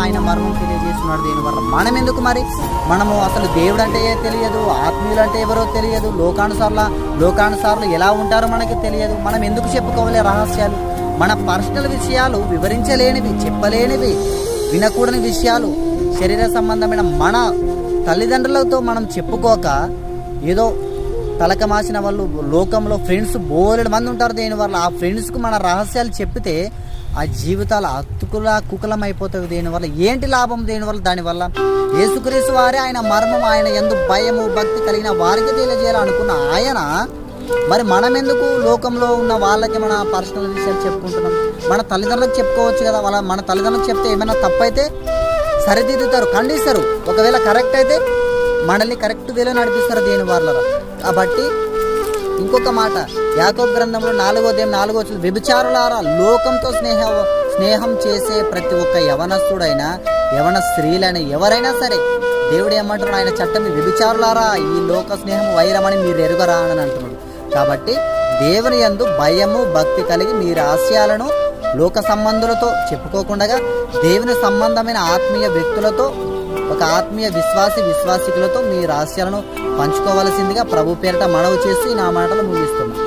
ఆయన మర్మం తెలియజేస్తున్నాడు. దీనివల్ల మనం ఎందుకు మరి మనము అసలు దేవుడు అంటే తెలియదు, ఆత్మీయులు అంటే ఎవరో తెలియదు, లోకానుసారులు ఎలా ఉంటారో మనకి తెలియదు. మనం ఎందుకు చెప్పుకోవాలి రహస్యాలు? మన పర్సనల్ విషయాలు వివరించలేనివి, చెప్పలేనివి, వినకూడని విషయాలు, శరీర సంబంధమైన మన తల్లిదండ్రులతో మనం చెప్పుకోక ఏదో తలక మాసిన వాళ్ళు లోకంలో ఫ్రెండ్స్ బోలెడు మంది ఉంటారు. దీనివల్ల ఆ ఫ్రెండ్స్కు మన రహస్యాలు చెప్పితే ఆ జీవితాలు కుకలం అయిపోతాయి. దీనివల్ల ఏంటి లాభం? దానివల్ల యేసుక్రీస్తు వారే ఆయన మర్మం, ఆయన యందు భయము భక్తి కలిగిన వారికి తెలియజేయాలనుకున్న ఆయన మరి మనం ఎందుకు లోకంలో ఉన్న వాళ్ళకి మన పర్సనల్ విషయాలు చెప్పుకుంటున్నాం? మన తల్లిదండ్రులకు చెప్పుకోవచ్చు కదా. మన తల్లిదండ్రులకు చెప్తే ఏమైనా తప్పైతే సరిదిద్దుతారు, ఖండిస్తారు. ఒకవేళ కరెక్ట్ అయితే మనల్ని కరెక్ట్ వేలో నడిపిస్తారు దీనివల్ల. కాబట్టి ఇంకొక మాట యాకోబు గ్రంథంలో 4:4 వ్యభిచారులారా, లోకంతో స్నేహం చేసే ప్రతి ఒక్క యవనస్తుడైనా యవన స్త్రీలైనా ఎవరైనా సరే దేవుడు ఏమంటాడు? ఆయన చట్టం వ్యభిచారులారా, ఈ లోక స్నేహం వైరమని మీరు ఎరుగరా అని అంటున్నాడు. కాబట్టి దేవుని యందు భయము భక్తి కలిగి మీ రహస్యాలను లోక సంబంధులతో చెప్పుకోకుండా దేవుని సంబంధమైన ఆత్మీయ వ్యక్తులతో, ఒక ఆత్మీయ విశ్వాసికులతో మీ రహస్యాలను పంచుకోవలసిందిగా ప్రభు పేరిట మనవి చేసి నా మాటలు ముగిస్తున్నాను.